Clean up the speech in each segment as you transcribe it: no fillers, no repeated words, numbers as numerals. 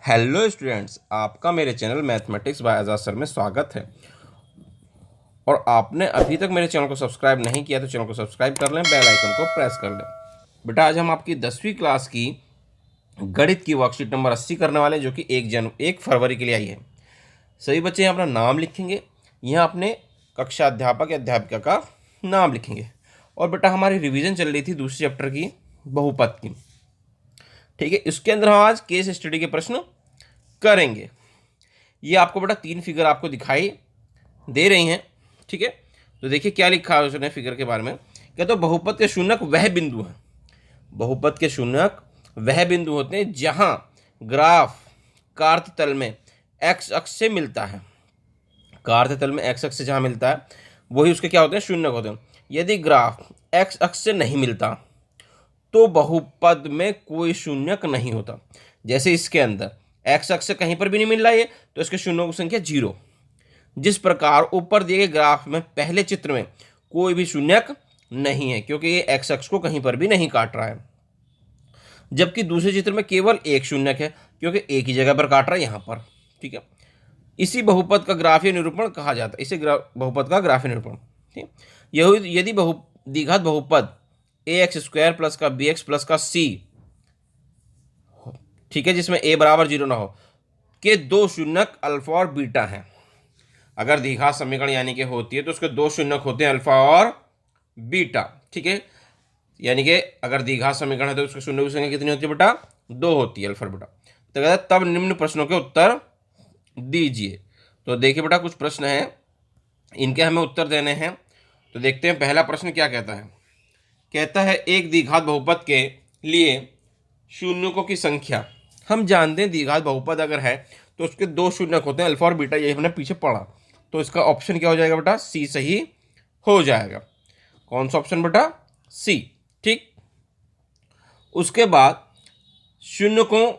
Hello students, आपका मेरे channel mathematics bye आजाद sir में स्वागत है। और आपने अभी तक मेरे चैनल को सब्सक्राइब नहीं किया तो चैनल को सब्सक्राइब कर लें, बेल आइकन को प्रेस कर लें। बेटा, आज हम आपकी 10वीं क्लास की गणित की वर्कशीट नंबर 80 करने वाले हैं, जो कि 1 फरवरी के लिए आई है। सभी बच्चे यहाँ अपना नाम लिखेंगे, यहाँ अपने कक्षा अध्यापक या अध्यापिका का नाम लिखेंगे। और बेटा, हमारी रिवीजन चल रही थी दूसरे चैप्टर की, बहुपद की। ठीक है, इसके अंदर हम आज केस स्टडी के प्रश्न करेंगे। ये आपको बेटा 3 फिगर आपको दिखाई दे रही हैं। ठीक है, तो देखिए क्या लिखा है उसने फिगर के बारे में। क्या तो बहुपद के शून्यक वह बिंदु है, बहुपद के शून्यक वह बिंदु होते हैं जहां ग्राफ कार्य तल में एक्स अक्ष से मिलता है। कार्य तल में एक्स अक्ष से जहां मिलता है वही उसके क्या होते हैं, शून्यक होते हैं। यदि ग्राफ एक्स अक्ष से नहीं मिलता तो बहुपद में कोई शून्यक नहीं होता। जैसे इसके अंदर एक्स अक्ष से कहीं पर भी नहीं मिल रहा है तो इसके शून्यों की संख्या 0। जिस प्रकार ऊपर दिए गए ग्राफ में पहले चित्र में कोई भी शून्यक नहीं है, क्योंकि ये एक्स अक्ष को कहीं पर भी नहीं काट रहा है। जबकि दूसरे चित्र में केवल एक शून्यक है, क्योंकि एक ही जगह पर काट रहा है, यहाँ पर। ठीक है, इसी बहुपद का ग्राफीय निरूपण कहा जाता है, इसे बहुपद का ग्राफीय निरूपण। ठीक, यदि द्विघात बहुपद ax² प्लस का bx प्लस का c, ठीक है, जिसमें a बराबर 0 ना हो, के दो शून्यक अल्फा और बीटा हैं। अगर द्विघात समीकरण यानी कि होती है तो उसके दो शून्यक होते हैं, अल्फा और बीटा। ठीक है, यानी कि अगर द्विघात समीकरण है तो उसके शून्य की संख्या कितनी होती है बेटा, 2 होती है, अल्फा और बीटा। तो कहता है तब निम्न प्रश्नों के उत्तर दीजिए। तो देखिए बेटा, कुछ प्रश्न हैं, इनके हमें उत्तर देने हैं। तो देखते हैं पहला प्रश्न क्या कहता है। कहता है एक द्विघात बहुपद के लिए शून्यकों की संख्या। हम जानते हैं द्विघात बहुपद अगर है तो उसके दो शून्यक होते हैं, अल्फा और बीटा, ये हमने पीछे पढ़ा। तो इसका ऑप्शन क्या हो जाएगा बेटा, सी सही हो जाएगा। कौन सा ऑप्शन बेटा, सी। ठीक, उसके बाद शून्यकों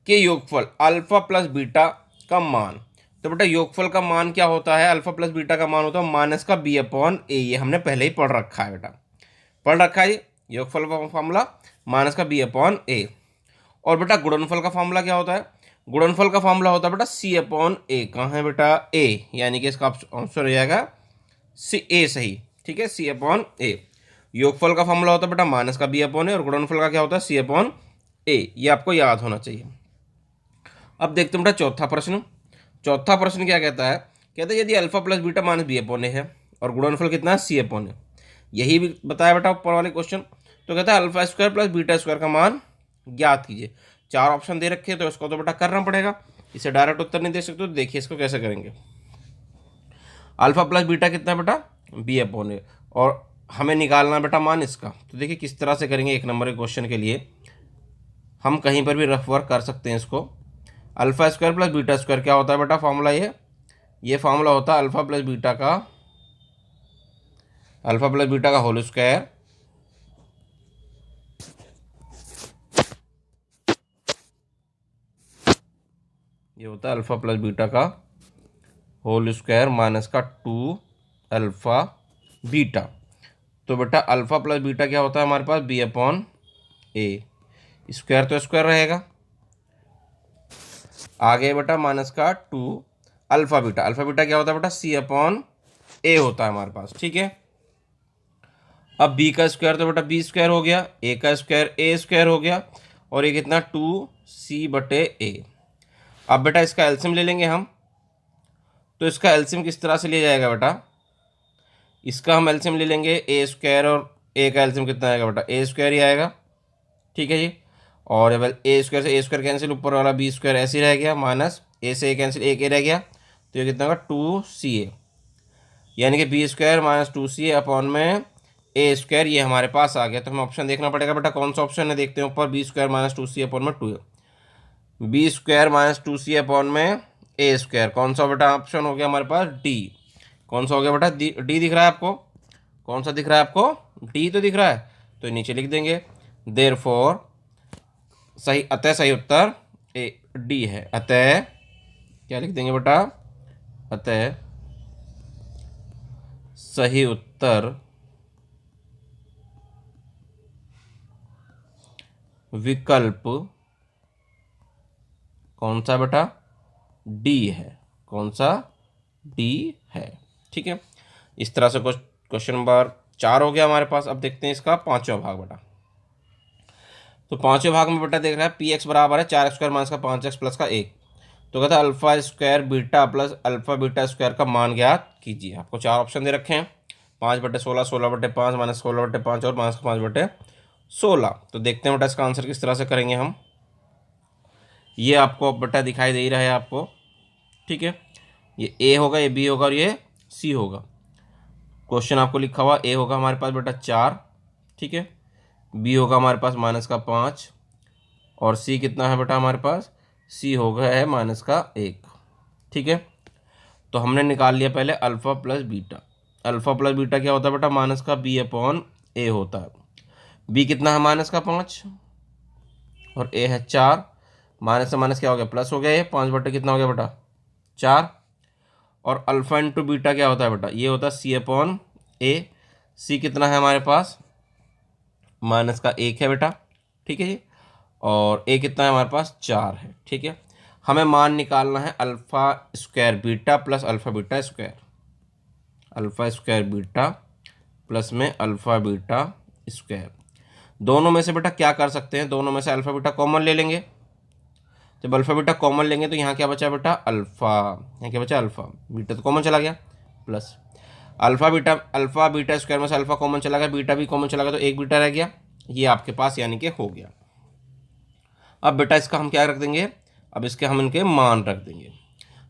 के योगफल अल्फा प्लस बीटा का मान। तो बेटा योगफल का मान क्या होता है, अल्फा प्लस बीटा का मान होता है माइनस का b/a। ये हमने पहले ही पढ़ रखा है बेटा, पढ़ रखा है योगफल का फॉर्मूला माइनस का b/a। और बेटा गुणनफल का फॉर्मूला क्या होता है, गुणनफल का फॉर्मूला होता है बेटा c/a। कहाँ है बेटा, a, यानी कि इसका आंसर हो जाएगा सी, a सही। ठीक है, c/a। योगफल का फॉर्मूला होता है बेटा माइनस का b/a, और गुणनफल का क्या होता है c/a। ये आपको याद होना चाहिए। अब देखते हैं बेटा चौथा प्रश्न। चौथा प्रश्न क्या कहता है, कहता है यदि alpha plus beta minus b/a है और गुणनफल कितना है, c/a। यही भी बताया बेटा ऊपर वाले क्वेश्चन। तो कहता है अल्फा² प्लस बीटा² का मान ज्ञात कीजिए। 4 ऑप्शन दे रखे हैं, तो इसको तो बेटा करना पड़ेगा, इसे डायरेक्ट उत्तर नहीं दे सकते। तो देखिए इसको कैसे करेंगे। अल्फा प्लस बीटा कितना है बेटा, b/a, और हमें निकालना बेटा मान इसका। तो देखिए किस तरह से करेंगे। 1 नंबर के क्वेश्चन के लिए हम कहीं पर भी रफ वर्क कर सकते हैं इसको। अल्फा² प्लस बीटा² क्या होता है बेटा फॉर्मूला, ये फॉर्मूला होता है अल्फा प्लस बीटा का होल स्क्वायर ये होता है अल्फा प्लस बीटा का होल स्क्वायर माइनस का 2 अल्फा बीटा। तो बेटा अल्फा प्लस बीटा क्या होता है हमारे पास, b/a। स्क्वायर तो स्क्वायर रहेगा, आगे बेटा माइनस का 2 अल्फा बीटा। अल्फा बीटा क्या होता है बेटा, c/a होता है हमारे पास। ठीक है, अब b का स्क्वायर तो बेटा b² हो गया, a का स्क्वायर a² हो गया, और ये कितना 2c/a। अब बेटा इसका एलसीएम ले लेंगे हम। तो इसका एलसीएम किस तरह से लिया जाएगा बेटा, इसका हम एलसीएम ले लेंगे a² और a का एलसीएम कितना आएगा बेटा, a² ही आएगा। ठीक है जी, और a² से a² कैंसिल, ऊपर वाला b² ऐसे ही रह गया, माइनस a से a कैंसिल, a रह गया। तो ये कितना होगा 2ca, यानी कि b² माइनस 2ca अपॉन में a²। ये हमारे पास आ गया। तो हमें ऑप्शन देखना पड़ेगा बेटा कौन सा ऑप्शन है। देखते हैं ऊपर b² माइनस 2c अपॉन में 2, b² माइनस 2c अपॉन में a²। कौन सा बेटा ऑप्शन हो गया हमारे पास, डी। कौन सा हो गया बेटा, डी दिख रहा है आपको, कौन सा दिख रहा है आपको, डी तो दिख रहा है। तो नीचे लिख देंगे देयरफॉर सही, अतः सही उत्तर ए डी है। अतः क्या लिख देंगे बेटा, अतः सही उत्तर विकल्प कौन सा बेटा, डी है। कौन सा, डी है। ठीक है, इस तरह से क्वेश्चन नंबर 4 हो गया हमारे पास। अब देखते हैं इसका 5वां भाग बेटा। तो 5वें भाग में बेटा देख रहा है पी एक्स बराबर है 4x² माइनस का 5x प्लस का 1। तो कहता है alpha square beta plus alpha beta square का मान ज्ञात कीजिए। आपको 4 ऑप्शन दे रखे हैं, 5/16, 16/5, माइनस 16/5 और माइनस 5/16। तो देखते हैं बेटा इसका आंसर किस तरह से करेंगे हम। ये आपको बेटा दिखाई दे ही रहा है आपको। ठीक है, ये ए होगा, ये बी होगा और ये सी होगा। क्वेश्चन आपको लिखा हुआ ए होगा हमारे पास बेटा 4, ठीक है, बी होगा हमारे पास माइनस का 5 और सी कितना है बेटा हमारे पास, सी होगा है माइनस का 1। ठीक है, तो हमने निकाल लिया पहले alpha plus beta. Alpha plus beta क्या होता है बेटा, माइनस का बी अपॉन ए होता है। बी कितना है माइनस का 5 और ए है 4। माइनस से माइनस क्या हो गया, प्लस हो गया। ये 5 कितना हो गया बेटा 4। और अल्फ़ा इंटू बीटा क्या होता है बेटा, ये होता है सी अपॉन ए। सी कितना है हमारे पास, माइनस का 1 है बेटा। ठीक है जी, और ए कितना है हमारे पास 4 है। ठीक है, हमें मान निकालना है alpha square beta plus alpha beta square. Alpha square beta plus में अल्फ़ा बीटा स्क्वायर। दोनों में से बेटा क्या कर सकते हैं, दोनों में से अल्फ़ा बीटा कॉमन ले लेंगे। जब अल्फ़ा बीटा कॉमन लेंगे तो यहाँ क्या बचा बेटा, अल्फ़ा, यहाँ क्या बचा अल्फ़ा, बीटा तो कॉमन चला गया, प्लस अल्फ़ा बीटा स्क्वायर में से अल्फ़ा कॉमन चला गया, बीटा भी कॉमन चला गया, तो एक बीटा रह गया। ये आपके पास यानी कि हो गया। अब बेटा इसका हम क्या रख देंगे, अब इसके हम इनके मान रख देंगे।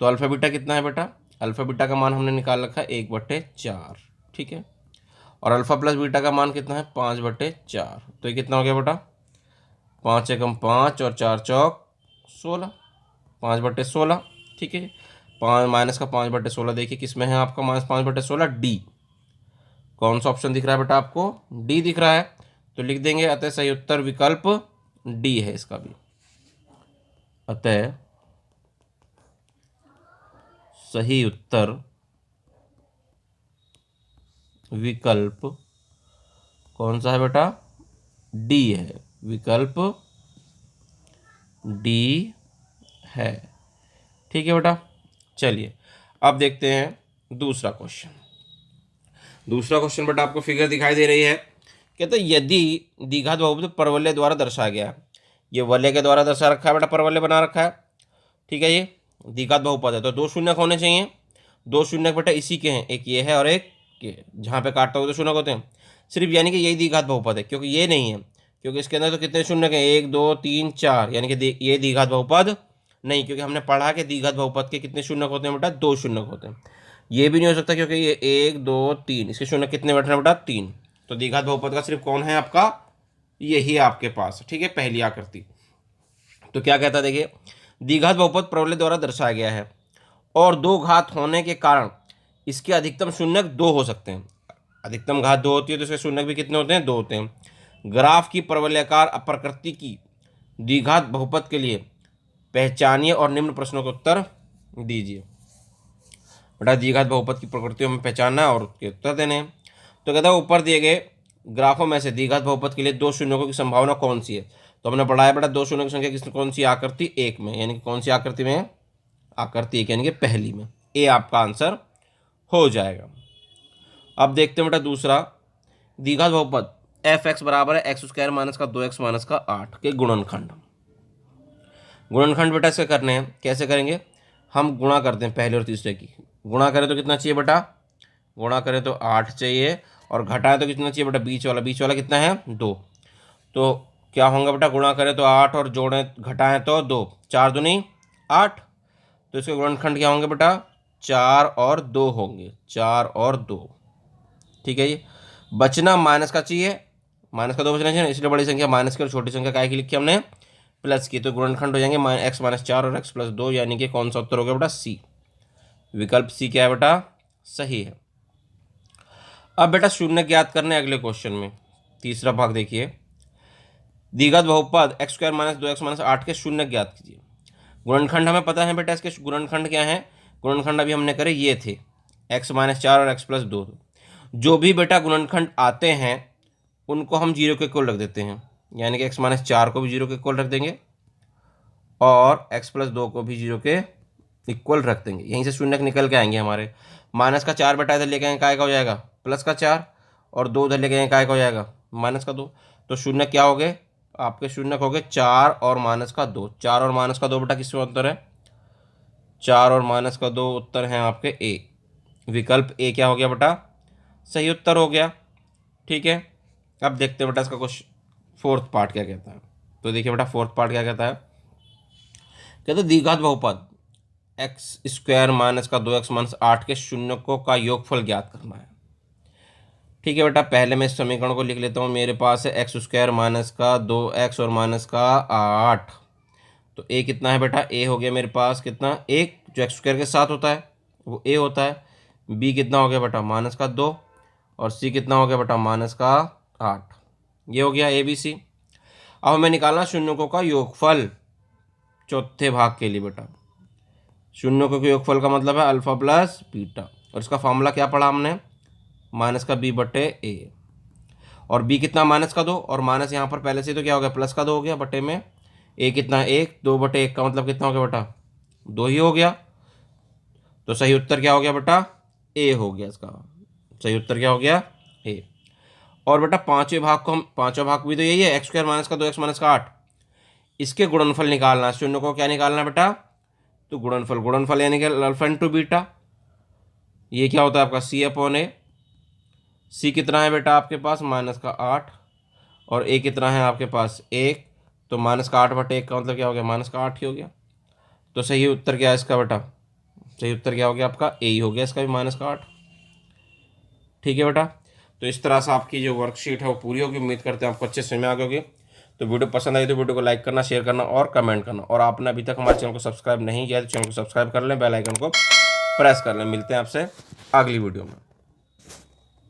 तो अल्फ़ा बीटा कितना है बेटा, अल्फ़ा बीटा का मान हमने निकाल रखा है 1/4। ठीक है, और अल्फ़ा प्लस बीटा का मान कितना है 5/4। तो ये कितना हो गया बेटा, 5 एकम 5 और 4 चौक 16, 5/16। ठीक है, 5 माइनस का 5/16 देखिए किस में है आपका माइनस 5/16, डी। कौन सा ऑप्शन दिख रहा है बेटा आपको, डी दिख रहा है। तो लिख देंगे अतः सही उत्तर विकल्प डी है इसका भी। अतः सही उत्तर विकल्प कौन सा है बेटा, डी है। विकल्प डी है। ठीक है बेटा, चलिए अब देखते हैं दूसरा क्वेश्चन। दूसरा क्वेश्चन बेटा आपको फिगर दिखाई दे रही है। कहते हैं यदि द्विघात बहुपद परवलय द्वारा दर्शाया गया है, ये वलय के द्वारा दर्शा रखा है बेटा, परवलय बना रखा है। ठीक है, ये द्विघात बहुपद है तो 2 शून्यक होने चाहिए। 2 शून्यक बेटा इसी के हैं, एक ये है और एक ये, जहाँ पे काटते हुए तो शून्यक होते हैं सिर्फ, यानी कि यही द्विघात बहुपद है। क्योंकि ये नहीं है, क्योंकि इसके अंदर तो कितने शून्यक हैं, 1 2 3 4, यानी कि ये द्विघात बहुपद नहीं, क्योंकि हमने पढ़ा कि द्विघात बहुपद के कितने शून्यक होते हैं बेटा, 2 शून्यक होते हैं। ये भी नहीं हो सकता क्योंकि ये 1 2 3, इसके शून्यक कितने बैठ रहे हैं बेटा 3। तो द्विघात बहुपद का सिर्फ कौन है आपका, यही आपके पास। ठीक है, पहली आकृति। तो क्या कहता है देखिए, द्विघात बहुपद परवलय द्वारा दर्शाया गया है और 2 घात होने के कारण इसके अधिकतम शून्यक 2 हो सकते हैं। अधिकतम घात 2 होती है तो इसके शून्यक भी कितने होते हैं, 2 होते हैं। ग्राफ की परवलयाकार प्रकृति की द्विघात बहुपद के लिए पहचानिए और निम्न प्रश्नों का उत्तर दीजिए। बेटा द्विघात बहुपद की प्रकृति में पहचानना है और उसके उत्तर देने हैं। तो कहता है ऊपर दिए गए ग्राफों में से द्विघात बहुपद के लिए 2 शून्यों की संभावना कौन सी है। तो हमने पढ़ा है बेटा 2 शून्यों की संख्या किस कौन सी, आकृति 1 में, यानी कि कौन सी आकृति में, आकृति 1 यानी कि पहली में। ए आपका आंसर हो जाएगा। अब देखते हैं बेटा दूसरा, द्विघात बहुपद एफ एक्स बराबर है x² माइनस का 2x माइनस का 8 के गुणनखंड। गुणनखंड बेटा इसके करने हैं, कैसे करेंगे, हम गुणा करते हैं पहले और तीसरे की। गुणा करें तो कितना चाहिए बेटा, गुणा करें तो 8 चाहिए और घटाएं तो कितना चाहिए बेटा, बीच वाला कितना है 2। तो क्या होगा बेटा, गुणा करें तो 8 और जोड़ें घटाएं तो 2, 4 दूनी 8। तो इसके गुणनखंड क्या होंगे बेटा, 4 और 2 होंगे, 4 और 2। ठीक है जी, बचना माइनस का चाहिए, माइनस का 2 बचना चाहिए, इसलिए बड़ी संख्या माइनस की और छोटी संख्या काय की लिखी हमने, प्लस की। तो गुणनखंड हो जाएंगे x माइनस 4 और x प्लस 2, यानी कि कौन सा उत्तर होगा बेटा, सी। विकल्प सी क्या है बेटा, सही है। अब बेटा शून्य ज्ञात करने अगले क्वेश्चन में, तीसरा भाग देखिए। द्विघात बहुपद x² माइनस 2x माइनस 8 के शून्य ज्ञात कीजिए। गुणनखंड हमें पता है बेटा, इसके गुणनखंड क्या है, गुणनखंड अभी हमने करे ये थे x माइनस 4 और x प्लस 2। जो भी बेटा गुणनखंड आते हैं उनको हम 0 के इक्वल रख देते हैं, यानी कि x माइनस 4 को भी 0 के इक्वल रख देंगे और x प्लस 2 को भी 0 के इक्वल रख देंगे। यहीं से शून्य निकल के आएंगे हमारे। माइनस का 4 बेटा इधर लेके आएंगे, काय का हो जाएगा प्लस का 4, और 2 इधर लेके आएंगे, काय का हो जाएगा माइनस का 2। तो शून्य क्या हो गए आपके, शून्य हो गए 4 और माइनस का 2। 4 और माइनस का 2 बेटा किसमें उत्तर है, 4 और माइनस का 2 उत्तर हैं आपके ए। विकल्प ए क्या हो गया बेटा, सही उत्तर हो गया। ठीक है, अब देखते हैं बेटा इसका कुछ फोर्थ पार्ट क्या कहता है। तो देखिए बेटा फोर्थ पार्ट क्या कहता है, कहते हैं द्विघात बहुपद एक्स स्क्वायर माइनस का 2x माइनस 8 के शून्यकों का योगफल ज्ञात करना है। ठीक है बेटा, पहले मैं इस समीकरण को लिख लेता हूँ। मेरे पास है एक्स स्क्वायर माइनस का 2x और माइनस का 8। तो ए कितना है बेटा, ए हो गया मेरे पास कितना, एक जो एक्स स्क्वायर के साथ होता है वो ए होता है। बी कितना हो गया बेटा, माइनस का 2, और सी कितना हो गया बेटा, माइनस का 8। ये हो गया ए बी सी। अब हमें निकालना शून्यकों का योगफल चौथे भाग के लिए बेटा। शून्यकों के योगफल का मतलब है अल्फा प्लस बीटा, और इसका फॉर्मूला क्या पढ़ा हमने, माइनस का बी बटे ए। और बी कितना, माइनस का 2, और माइनस यहाँ पर पहले से तो क्या हो गया प्लस का 2 हो गया बटे में ए कितना, 1, 2 बटे 1 का मतलब कितना हो गया बेटा 2 ही हो गया। तो सही उत्तर क्या हो गया बेटा, ए हो गया इसका सही उत्तर क्या हो गया, ए। और बेटा पांचवें भाग को हम, पांचवा भाग भी तो यही है, एक्स स्क्वायर माइनस का 2x माइनस का 8, इसके गुणनफल निकालना है। शून्य को क्या निकालना बेटा, तो गुणनफल, गुणनफल यानी कि अल्फा इंटू बीटा। ये क्या होता है आपका सी अपॉन ए। सी कितना है बेटा आपके पास, माइनस का 8, और ए कितना है आपके पास 1। तो माइनस का 8 बटे 1 का मतलब क्या हो गया, माइनस का 8 ही हो गया। तो सही उत्तर क्या है इसका बेटा, सही उत्तर क्या हो गया आपका, ए ही हो गया इसका भी, माइनस का 8। ठीक है बेटा, तो इस तरह से आपकी जो वर्कशीट है वो पूरी होगी। उम्मीद करते हैं आपको अच्छे से समझ में आ गई होगी। तो वीडियो पसंद आई तो वीडियो को लाइक करना, शेयर करना और कमेंट करना। और आपने अभी तक हमारे चैनल को सब्सक्राइब नहीं किया तो चैनल को सब्सक्राइब कर लें, बेल आइकन को प्रेस कर लें। मिलते हैं आपसे अगली वीडियो में।